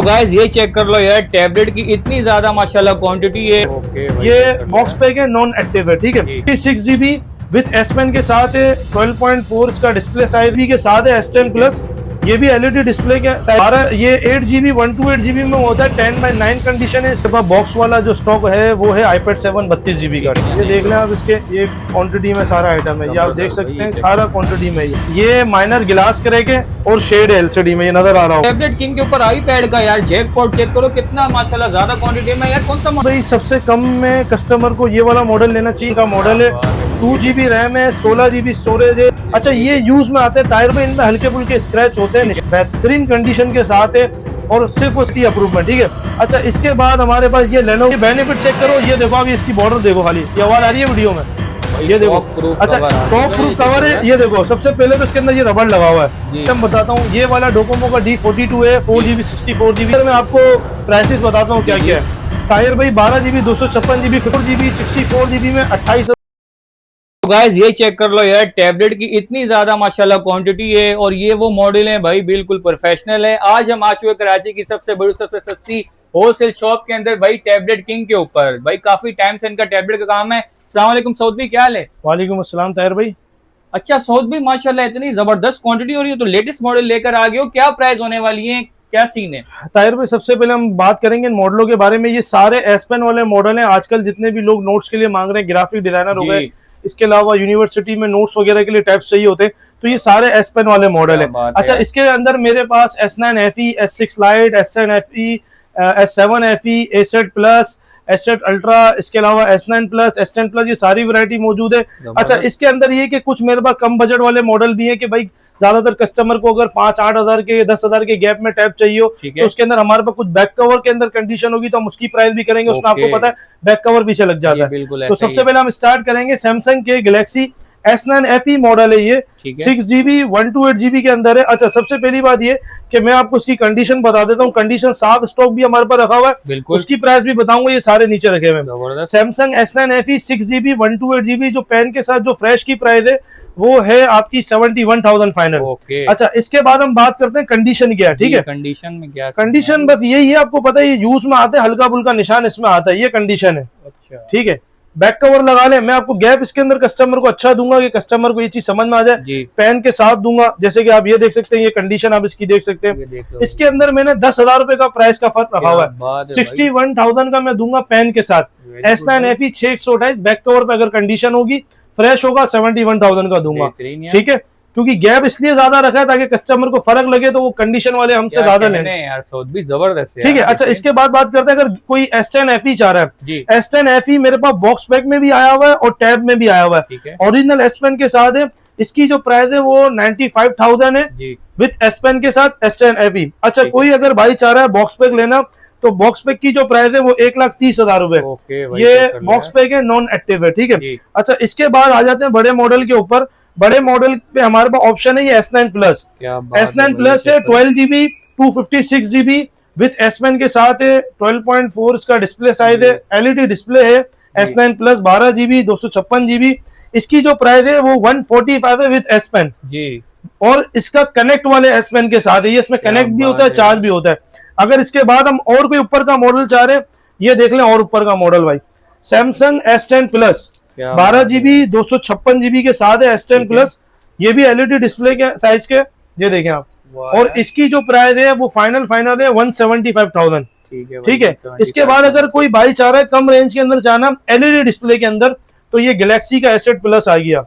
तो गाइस ये चेक कर लो यार, टैबलेट की इतनी ज्यादा माशाल्लाह क्वांटिटी है। ये बॉक्स पैक है, नॉन एक्टिव है, ठीक है। 6 GB विथ S Pen के साथ है, 12.4 इसका डिस्प्ले साइज भी के साथ है, S10 प्लस। ये भी LED डिस्प्ले के साथ। ये 8 GB 128 GB में होता है, 10:9 कंडीशन है। इसके पास बॉक्स वाला जो स्टॉक है वो है iPad 7 32 GB का। ये देख लें आप, इसके ये क्वांटिटी में सारा आइटम है, ये आप देख सकते हैं, सारा क्वांटिटी में। ये माइनर गिलास क्रैक है और शेड है LCD में, ये नजर आ रहा हो। टैबलेट किंग के ऊपर आईपैड का यार जैकपॉट चेक करो कितना माशाल्लाह ज्यादा क्वांटिटी में। यार कौन सा भाई सबसे कम में कस्टमर को ये वाला मॉडल लेना चाहिए। का मॉडल है, 2 GB रैम है, 16 GB स्टोरेज है। अच्छा, ये यूज में आते हैं टायर में, इनमें हल्के फुल्के स्क्रैच होते हैं, बेहतरीन कंडीशन के साथ है और सिर्फ उसकी अप्रूवमेंट, ठीक है। अच्छा, इसके बाद हमारे पास ये लेनोवो बेनिफिट चेक करो। ये देखो, अभी इसकी बॉर्डर देखो, खाली ये आवाज आ रही है वीडियो में, ये देखो। अच्छा, शॉक प्रूफ कवर है, ये देखो। सबसे पहले तो इसके अंदर ये रबड़ लगा हुआ है। मैं बताता हूँ, ये वाला डोकोमो का D42 है, 4GB 64GB। मैं आपको प्राइसेस बताता हूँ क्या क्या है। टायर भाई 12GB 256GB 4GB 64GB में 28। तो गाइस ये चेक कर लो यार, टैबलेट की इतनी ज्यादा माशाल्लाह क्वांटिटी है और ये वो मॉडल है भाई, बिल्कुल प्रोफेशनल है। आज हम आ चुके कराची की सबसे बड़ी सबसे सस्ती होलसेल शॉप के अंदर भाई, टैबलेट किंग के ऊपर। भाई काफी टाइम से इनका टैबलेट का काम है। अस्सलाम वालेकुम सऊद भाई, क्या हाल है? वालेकुम अस्सलाम ताहिर भाई। अच्छा सऊद भाई, माशाल्लाह इतनी जबरदस्त क्वांटिटी हो रही है, तो लेटेस्ट मॉडल लेकर आ गए हो, क्या प्राइस होने वाली है, क्या सीन है? ताहिर भाई, सबसे पहले हम बात करेंगे इन मॉडलों के बारे में। ये सारे S Pen वाले मॉडल हैं। आजकल जितने भी लोग नोट्स के लिए मांग रहे हैं, ग्राफिक डिजाइनर हो गए, इसके अलावा यूनिवर्सिटी में नोट्स वगैरह के लिए टाइप्स चाहिए होते हैं, तो ये सारे S Pen वाले मॉडल है। अच्छा, इसके अंदर मेरे पास S9 FE, S6 Lite, S10 FE, S7 FE, A7 plus, S7 ultra, इसके अलावा S9 प्लस, S10 प्लस, ये सारी वैरायटी मौजूद है। अच्छा, इसके अंदर ये कि कुछ मेरे पास कम बजट वाले मॉडल भी है कि भाई ज्यादातर कस्टमर को अगर 5-8 हजार के 10 हजार के गैप में टैब चाहिए हो, तो उसके अंदर हमारे पास कुछ बैक कवर के अंदर कंडीशन होगी, तो हम उसकी प्राइस भी करेंगे। उसमें आपको पता है बैक कवर पीछे लग जाता है। तो सबसे पहले हम स्टार्ट करेंगे सैमसंग के गैलेक्सी S9 FE मॉडल है ये, 6GB 128GB के अंदर है। अच्छा, सबसे पहली बात ये कि मैं आपको उसकी कंडीशन बता देता हूँ। कंडीशन साफ स्टॉक भी हमारे पास रखा हुआ है, उसकी प्राइस भी बताऊंगा, ये सारे नीचे रखे हुए। Samsung S9 FE 6GB 128GB जो पेन के साथ जो फ्रेश की प्राइस है वो है आपकी 71,000 फाइनल। अच्छा, इसके बाद हम बात करते हैं कंडीशन क्या है, ठीक है। कंडीशन में क्या? कंडीशन बस यही है, आपको पता है ये यूज में आते हैं, हल्का फुल्का निशान इसमें आता है, ये कंडीशन है। अच्छा, ठीक है। बैक कवर लगा ले, मैं आपको गैप इसके अंदर कस्टमर को अच्छा दूंगा कि कस्टमर को ये चीज समझ में आ जाए। पेन के साथ दूंगा, जैसे कि आप ये देख सकते हैं, ये कंडीशन आप इसकी देख सकते हैं। इसके अंदर मैंने 10,000 रुपए का प्राइस का फर्क रखा हुआ है। 61,000 का मैं दूंगा पेन के साथ। S9 FE 628 बैक कवर पे अगर कंडीशन होगी, फ्रेश होगा, 71,000 का दूंगा, ठीक है। क्योंकि गैप इसलिए ज्यादा रखा है ताकि कस्टमर को फर्क लगे तो वो कंडीशन वाले हमसे ज्यादा लें यार। सऊद भी जबरदस्त है, ठीक है। अच्छा, इसके बाद बात करते हैं, अगर कोई S10 FE चाह रहा है, S10 FE मेरे पास बॉक्स पैक में भी आया हुआ है और टैब में भी आया हुआ है, ओरिजिनल S Pen के साथ है। इसकी जो प्राइस है वो 95,000 है विद S Pen के साथ S10 FE। अच्छा, कोई अगर भाई चाह रहा है बॉक्स पैक लेना, तो बॉक्स पैक की जो प्राइस है वो 1,30,000 रुपए। ये बॉक्स पैक है, नॉन एक्टिव है, ठीक है। अच्छा, इसके बाद आ जाते हैं बड़े मॉडल के ऊपर। बड़े मॉडल पे हमारे पास ऑप्शन है ये S9 प्लस। S9 प्लस है 12GB 256GB with S Pen के साथ है, 12.4 इसका डिस्प्ले साइज है, LED डिस्प्ले है। S9 प्लस 12GB 256GB, इसकी जो प्राइस है वो 145 है विद S Pen जी। और इसका कनेक्ट वाले S Pen के साथ है, ये इसमें कनेक्ट भी होता है, चार्ज भी होता है। अगर इसके बाद हम और कोई ऊपर का मॉडल चाह रहे हैं, ये देख लें और ऊपर का मॉडल भाई, Samsung S10 plus 12GB 256GB के साथ है, S10 प्लस। ये भी LED डिस्प्ले के साइज के, ये देखें आप। और इसकी जो प्राइस है वो फाइनल है 175,000, ठीक है। इसके बाद अगर कोई भाई चाह रहा है कम रेंज के अंदर जाना LED डिस्प्ले के अंदर, तो ये गैलेक्सी का S8 प्लस आ गया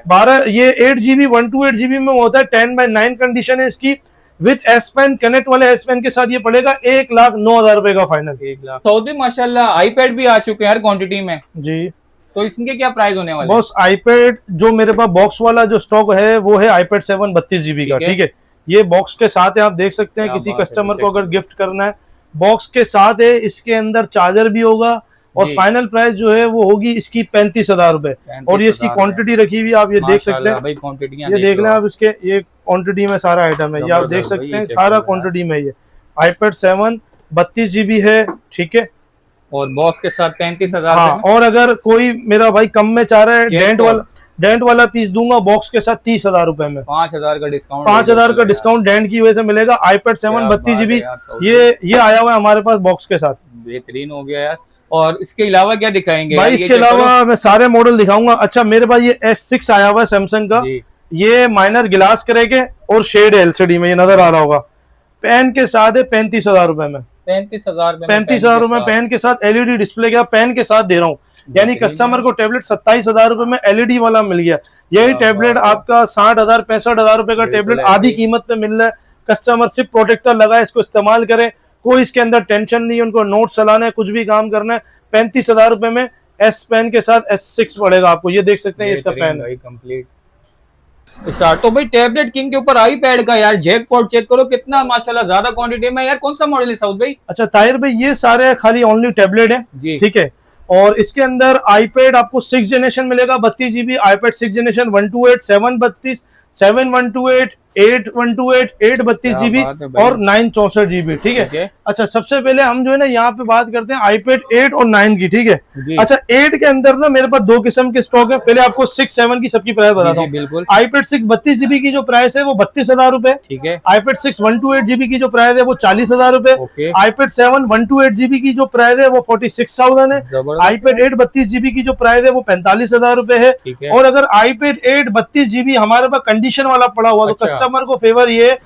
12। ये 8GB 128GB में होता है, 10:9 कंडीशन है इसकी विद S Pen कनेक्ट वाले S Pen के साथ। ये पड़ेगा 1,09,000 रुपए का फाइनल। 1,00,000। सऊदी माशाल्लाह आईपैड भी आ चुके हैं हर क्वांटिटी में जी, तो इसके क्या प्राइस होने वाले? बॉस आईपैड जो मेरे पास बॉक्स वाला जो स्टॉक है वो है iPad 7 32GB का, ठीक है। ये बॉक्स के साथ है, आप देख सकते हैं। किसी कस्टमर को अगर गिफ्ट करना है, बॉक्स के साथ है। इसके अंदर चार्जर भी होगा और फाइनल प्राइस जो है वो होगी इसकी 35,000 रुपए। और ये इसकी क्वांटिटी रखी हुई आप ये देख सकते हैं, ये देख लें आप। इसके ये क्वांटिटी में सारा आइटम है, ये आप देख सकते हैं, सारा क्वांटिटी में। ये iPad 7 32GB है, ठीक है। और बॉक्स के साथ 35,000। हाँ, और अगर कोई मेरा भाई कम में चाह रहा है, डेंट वाला पीस दूंगा बॉक्स के साथ 30,000 रुपए में। 5,000 का डिस्काउंट, 5,000 का डिस्काउंट डेंट की वजह से मिलेगा। iPad 7 32GB ये आया हुआ है हमारे पास बॉक्स के साथ। बेहतरीन हो गया यार। और इसके अलावा क्या दिखाएंगे भाई? इसके अलावा मैं सारे मॉडल दिखाऊंगा। अच्छा मेरे पास ये S6 आया हुआ है सैमसंग का, ये माइनर गिलास करेंगे और शेड LCD में, ये नजर आ रहा होगा। पेन के साथ है 35,000 रुपए में। 35,000 रुपए पेन के साथ, LED डिस्प्ले का पेन के साथ दे रहा हूँ। यानी कस्टमर को टैबलेट 27,000 रुपए में LED वाला मिल गया। यही टैबलेट आपका 60,000 65,000 रुपए का टैबलेट आधी कीमत पे मिल रहा है। कस्टमर सिर्फ प्रोटेक्टर लगाए, इसको इस्तेमाल करे, कोई इसके अंदर टेंशन नहीं है, उनको नोट चलाना है, कुछ भी काम करना है। 35,000 रुपए में S पेन के साथ S6 पड़ेगा आपको। ये देख सकते हैं इसका पेन कंप्लीट स्टार्ट। तो भाई टैबलेट किंग के ऊपर iPad का यार जैकपॉट चेक करो कितना माशाल्लाह ज्यादा क्वांटिटी में। यार कौन सा मॉडल है साउथ भाई? अच्छा ताहिर भाई ये सारे खाली ओनली टैबलेट है, ठीक है। और इसके अंदर iPad आपको 6 जनरेशन मिलेगा 32GB, iPad 6 जनरेशन 128, 732, 7128, 8128, 832GB और 964GB, ठीक है। अच्छा सबसे पहले हम जो है ना यहाँ पे बात करते हैं iPad 8 और 9 की, ठीक है। अच्छा 8 के अंदर ना मेरे पास 2 किस्म के स्टॉक है। पहले आपको 6 7 की सबकी प्राइस बताता हूँ। iPad 6 32GB की जो प्राइस है वो 32,000 रुपए, ठीक है। iPad 6 128GB की जो प्राइस है वो 40,000 रुपए। iPad 7 128GB की जो प्राइस है वो 46,000 है। iPad 8 32GB की जो प्राइस है वो 45,000 रुपए है। और अगर iPad 8 32GB हमारे पास कंडीशन वाला पड़ा हुआ तो कस्टमर को फेवर ये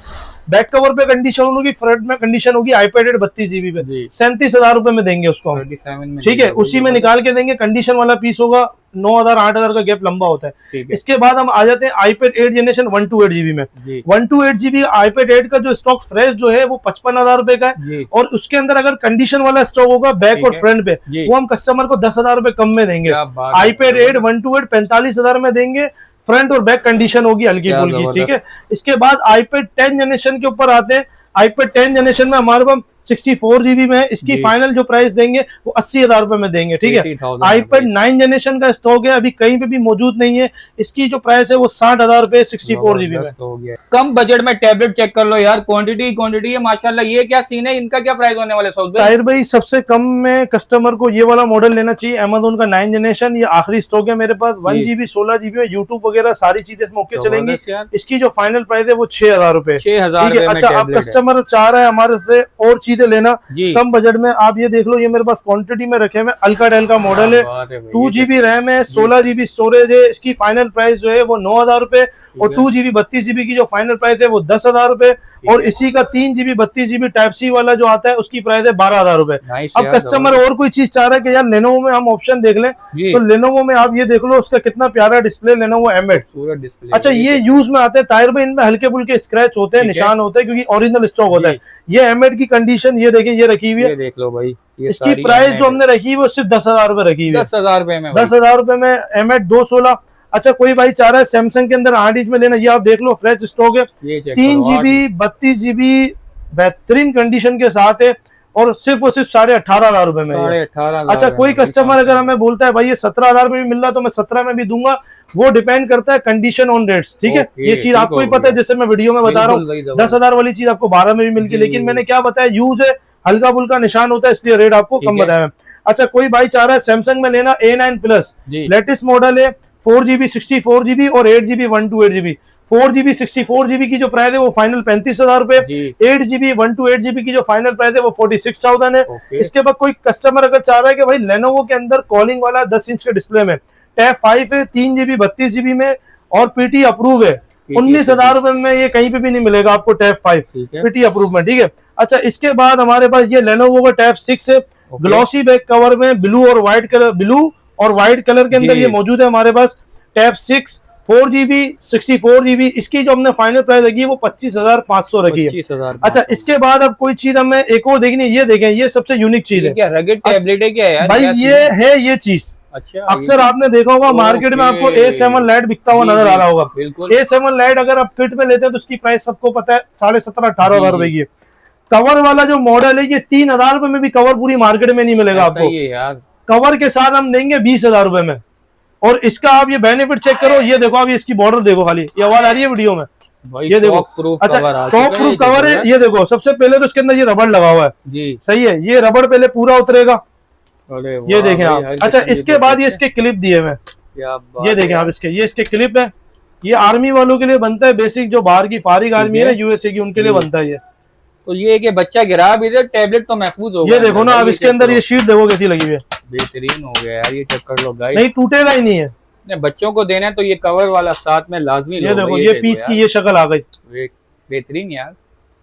बैक कवर पे कंडीशन होगी, फ्रंट में कंडीशन होगी। iPad 8 32GB पे 37,000 रुपए में देंगे उसको हम, ठीक है। उसी में निकाल के देंगे। कंडीशन वाला पीस होगा, 9,000 8,000 का गैप लंबा होता है। इसके बाद हम आ जाते हैं iPad 8 जनरेशन 128GB में। 128GB iPad 8 का जो स्टॉक फ्रेश जो है वो 55,000 रुपए का है। और उसके अंदर अगर कंडीशन वाला स्टॉक होगा बैक और फ्रंट पे, वो हम कस्टमर को 10,000 रुपए कम में देंगे। iPad 8 128 45,000 में देंगे, फ्रंट और बैक कंडीशन होगी हल्की फुल्की, ठीक है। इसके बाद iPad 10 जनरेशन के ऊपर आते हैं। iPad 10 जनरेशन में हमारे पास 64GB में है। इसकी फाइनल जो प्राइस देंगे वो 80,000 रुपए में देंगे, ठीक है। iPad 9 जनरेशन का स्टॉक है, अभी कहीं पे भी मौजूद नहीं है। इसकी जो प्राइस है वो 60,000 रुपए 64GB में। कम बजट में टैबलेट चेक कर लो यार, क्वांटिटी है माशाल्लाह। ये क्या सीन है, इनका क्या प्राइस होने वाला है ताहिर भाई? सबसे कम में कस्टमर को ये वाला मॉडल लेना चाहिए, Amazon का 9 जनरेशन। ये आखिरी स्टॉक है मेरे पास। 1GB 16GB में यूट्यूब वगैरह सारी चीजें मौके चलेंगी। इसकी जो फाइनल प्राइस है वो 6,000 रुपए, 6,000। अच्छा अब कस्टमर चाह रहा है हमारे से और चीजें लेना कम बजट में, आप ये देख लो, ये मेरे पास क्वांटिटी में रखे हुए अल्काटेल का मॉडल है। 2GB रैम है, 16GB स्टोरेज है। इसकी फाइनल प्राइस जो है वो 9,000 रुपए। और 2GB 32GB की जो फाइनल प्राइस है वो 10,000 रुपए। और इसी का 3GB 32GB टाइप सी वाला जो आता है उसकी प्राइस है 12,000 रुपए। अब कस्टमर और कोई चीज चाह रहा है कि यार लेनोवो में हम ऑप्शन देख लें, तो लेनोवो में आप ये देख लो, उसका कितना प्यारा डिस्प्ले, लेनोवो एमएड। अच्छा ये यूज में आते हैं ताहिर भाई, इनमें हल्के फुल्के स्क्रैच होते हैं, निशान होते हैं, क्योंकि ओरिजिनल स्टॉक होता है। ये एमएड की कंडीशन ये देखिए, ये रखी हुई है, देख लो भाई। इसकी प्राइस जो हमने रखी है वो सिर्फ 10,000 रुपए रखी हुई है। 10,000 रुपए में, 10,000 रुपए में एमएड 216। अच्छा कोई भाई चाह रहा है सैमसंग के अंदर 8 इंच में लेना, ये आप देख लो, फ्रेश स्टॉक है। 3GB 32GB बेहतरीन कंडीशन के साथ है और सिर्फ 18,500 रुपए में। 18,500। अच्छा कोई कस्टमर अगर हमें बोलता है भाई ये 17,000 रुपए में मिल रहा तो मैं 17 में भी दूंगा, वो डिपेंड करता है कंडीशन ऑन रेट्स, ठीक है। ये चीज आपको ही पता है, जैसे मैं वीडियो में बता रहा हूँ 10,000 वाली चीज आपको 12 में भी मिल गई, लेकिन मैंने क्या बताया, यूज है, हल्का फुल्का निशान होता है, इसलिए रेट आपको कम बताया। अच्छा कोई भाई चाह रहा है सैमसंग में लेना A9 प्लस, लेटेस्ट मॉडल है, 4GB 64GB और 8GB 128GB। 4GB 64GB की जो प्राइस है वो फाइनल 35,000 रुपए। 8GB 128GB की जो फाइनल प्राइस है वो 46,000 है। इसके बाद कोई कस्टमर अगर चाह रहा है कि भाई लेनोवो के अंदर कॉलिंग वाला 10 इंच के डिस्प्ले में टैब 5 है, 3GB 32GB में और पीटी अप्रूव है, 19,000 रुपए में ये कहीं पे भी नहीं मिलेगा आपको टैब 5 पीटी अप्रूव में, ठीक है। अच्छा इसके बाद हमारे पास ये लेनोवो का टैब 6 है, ग्लॉसी बैक कवर में ब्लू और व्हाइट कलर, ब्लू और व्हाइट कलर के अंदर ये मौजूद है हमारे पास। टैब 6 4GB 64GB, इसकी जो हमने फाइनल प्राइस रखी है वो 25,500 रखी है। अच्छा इसके बाद अब कोई चीज हमें एक और देखनी है, ये देखें, ये सबसे यूनिक चीज है। क्या रगेड टैबलेट है क्या यार? भाई ये है ये चीज। अच्छा अक्सर आपने देखा होगा मार्केट में आपको A7 लाइट बिकता हुआ नजर आ रहा होगा। A7 लाइट अगर आप किट में लेते हैं तो उसकी प्राइस सबको पता है 17,500-18,000 रुपए की है। कवर वाला जो मॉडल है ये 3,000 रुपए में भी कवर पूरी मार्केट में नहीं मिलेगा आपको। कवर के साथ हम देंगे 20,000 रुपए में। और इसका आप ये बेनिफिट चेक करो, ये देखो, आप इसकी बॉर्डर देखो, खाली ये आवाज आ रही है वीडियो में, ये देखो। अच्छा शॉक प्रूफ कवर है, ये देखो। सबसे पहले तो इसके अंदर ये रबड़ लगा हुआ है जी, सही है, ये रबड़ पहले पूरा उतरेगा, ये देखें आप। अच्छा इसके बाद ये इसके क्लिप दिए हुए, क्या बात ये देखें आप इसके, ये इसके क्लिप है, ये आर्मी वालों के लिए बनता है, बेसिक जो बाहर की फारिग आर्मी है ना यूएसए की, उनके लिए बनता है ये। तो ये कि बच्चा गिरा भी दे, टैबलेट तो महफूज होगा। ये देखो ना आप इसके अंदर ये शीट देखो कैसी लगी हुई है, बेहतरीन हो गया यार, ये चेक कर लो गाइस, नहीं टूटेगा ही नहीं है। बच्चों को देना है तो ये कवर वाला साथ में लाजमी ये देखो, ये पीस की ये शक्ल आ गई, बेहतरीन यार,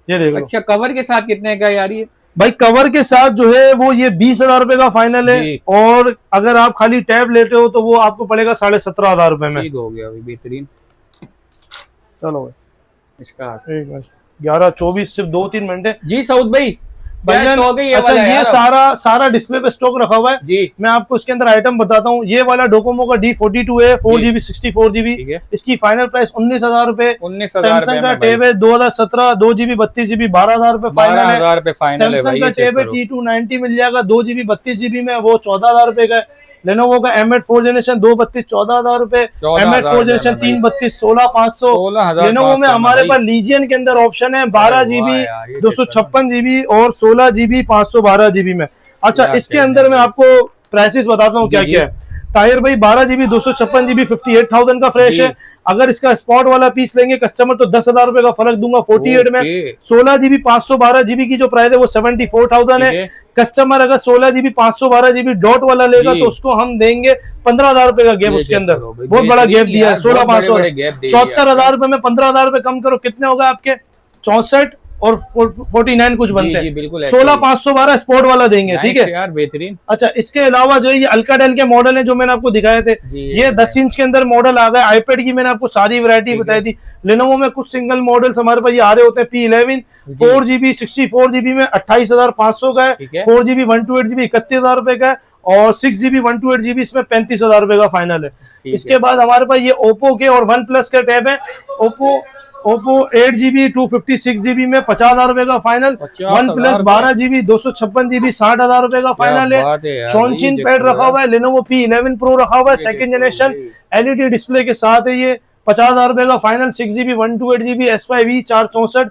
ये देखो। अच्छा कवर के साथ कितने का यार ये? भाई कवर के साथ जो है वो ये 20,000 रुपए का फाइनल है, और अगर आप खाली टैब लेते हो तो वो आपको पड़ेगा 17,500 रुपए में। ठीक हो गया भाई, बेहतरीन। चलो भाई इसका 11:24 सिर्फ 2-3 मिनट है जी। सऊद भाई भैया, अच्छा ये सारा डिस्प्ले पे स्टॉक रखा हुआ है जी। मैं आपको इसके अंदर आइटम बताता हूँ। ये वाला डोकोमो का D42 है, 4GB 64GB, इसकी फाइनल प्राइस 19,000 रुपए। सैमसंग का टैब है 2017, 2GB 32GB 12,000 रुपए फाइनल है। सैमसंग का टैब है T290 मिल जाएगा 2GB 32GB में, वो 14,000 रुपए का है। लेनोवो का M8 4 जनरेशन 232 14,000 रुपए, M8 4 जनरेशन 332 16,500। लेनोवो में हमारे पास लीजियन के अंदर ऑप्शन है 12GB 256GB और 16GB 512GB में। अच्छा इसके अंदर मैं आपको प्राइसेस बताता हूँ क्या क्या है। टायर भाई 12GB 256GB 58,000 का फ्रेश है। अगर इसका स्पॉट वाला पीस लेंगे कस्टमर तो 10,000 रुपए का फर्क दूंगा 48 में। 16GB 512GB की जो प्राइस है वो 74,000 है। कस्टमर अगर 16GB 512GB डॉट वाला लेगा तो उसको हम देंगे 15,000 रुपए का गैप, उसके अंदर बहुत बड़ा गैप दिया है। 16,500 74,000 रुपए में 15,000 रुपए कम करो, कितने होगा आपके 64 और 49 कुछ बनते हैं। 16,512 स्पोर्ट वाला देंगे, ठीक है यार, बेहतरीन। अच्छा इसके अलावा जो ये अल्काटेल के मॉडल है जो मैंने आपको दिखाए थे, ये 10 इंच के अंदर मॉडल आ गए। आईपैड की मैंने आपको सारी वैरायटी बताई थी। लेनोवो में कुछ सिंगल मॉडल्स हमारे पास ये आ रहे होते हैं। P11 4GB 64GB में 28,500 का है। 4GB 128GB 31,000 रुपए का है, और 6GB 128GB इसमें 35,000 रुपए का फाइनल है। इसके बाद हमारे पास ये ओप्पो के और वन प्लस का टैब है। ओप्पो 8GB 256GB में 50,000 रुपए का final. One plus 12GB 256GB 60,000 रुपए का फाइनल है। चॉनचिन पैड रखा हुआ है। लेनोवो P11 प्रो रखा हुआ है, सेकंड जनरेशन LED डिस्प्ले के साथ है ये, 50,000 रुपए का फाइनल। 6GB 128GB S5e 464,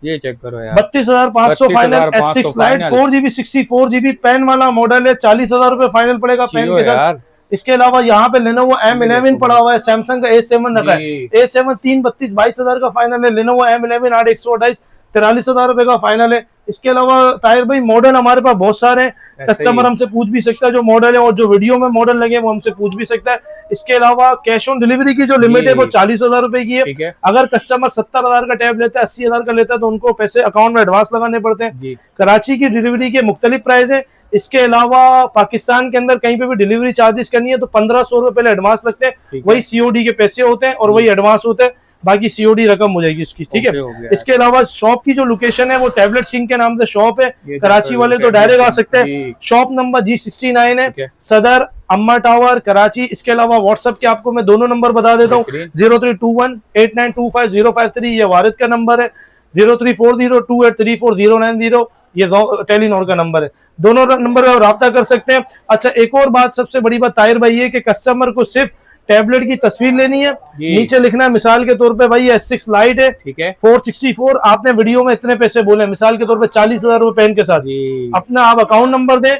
ये चेक करो यार, 32,500 final. S6 lite 4GB 64GB pen वाला मॉडल है, 40,000 रुपए फाइनल पड़ेगा पेन के साथ। इसके अलावा यहाँ पे लेनोवो M11 पड़ा हुआ है। सैमसंग का A7 रखा है, A7 332 22,000 का फाइनल है। लेनोवो M11 8 128 43,000 रुपए का फाइनल है। इसके अलावा ताहिर भाई मॉडल हमारे पास बहुत सारे हैं, कस्टमर हमसे पूछ भी सकता है जो मॉडल है, और जो वीडियो में मॉडल लगे वो हमसे पूछ भी सकता है। इसके अलावा कैश ऑन डिलीवरी की जो लिमिट है वो 40,000 रुपए की है। अगर कस्टमर 70,000 का टैब लेता है, 80,000 का लेता है, तो उनको पैसे अकाउंट में एडवांस लगाने पड़ते हैं। कराची की डिलीवरी के मुख्तलिफ प्राइस है। इसके अलावा पाकिस्तान के अंदर कहीं पे भी डिलीवरी चार्जेस करनी है तो 1,500 रुपए पहले एडवांस लगते हैं, वही COD के पैसे होते हैं और वही एडवांस होते हैं, बाकी COD रकम हो जाएगी उसकी, ठीक है। इसके अलावा शॉप की जो लोकेशन है वो टैबलेट सिंह के नाम से शॉप है। कराची वाले तो डायरेक्ट आ सकते हैं। शॉप नंबर G69 है, सदर अम्मा टावर कराची। इसके अलावा व्हाट्सएप के आपको मैं दोनों नंबर बता देता हूँ, 0321 8925 ये वारिद का नंबर है, 0340283490 ये टेलीनॉर का नंबर है। दोनों नंबर पर राब्ता कर सकते हैं। अच्छा एक और बात, सबसे बड़ी बात ताहिर भाई है कि कस्टमर को सिर्फ टैबलेट की तस्वीर लेनी है, नीचे लिखना है मिसाल के तौर पे भाई S6 लाइट है, ठीक है 464, आपने वीडियो में इतने पैसे बोले, मिसाल के तौर पे 40,000 रुपए पेन के साथ, अपना आप अकाउंट नंबर दें,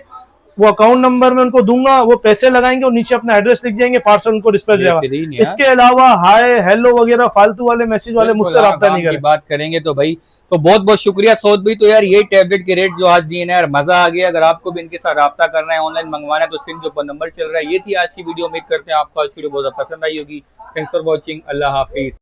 वो अकाउंट नंबर में उनको दूंगा, वो पैसे लगाएंगे और नीचे अपना एड्रेस लिख जाएंगे, पार्सल उनको डिस्पैच जाएगा। इसके अलावा हाय हेलो वगैरह फालतू वाले मैसेज वाले मुझसे राब्ता नहीं करें। बात करेंगे तो भाई तो बहुत बहुत शुक्रिया सौद भाई। तो यार ये टैबलेट के रेट जो आज दिए ना यार मजा आ गया। अगर आपको भी इनके साथ राब्ता करना है, ऑनलाइन मंगवाना है तो स्क्रीन के ऊपर नंबर चल रहा है। ये थी आज की वीडियो, उम्मीद करते हैं आपको आज वीडियो बहुत पसंद आई होगी। Thanks for watching, Allah Hafiz.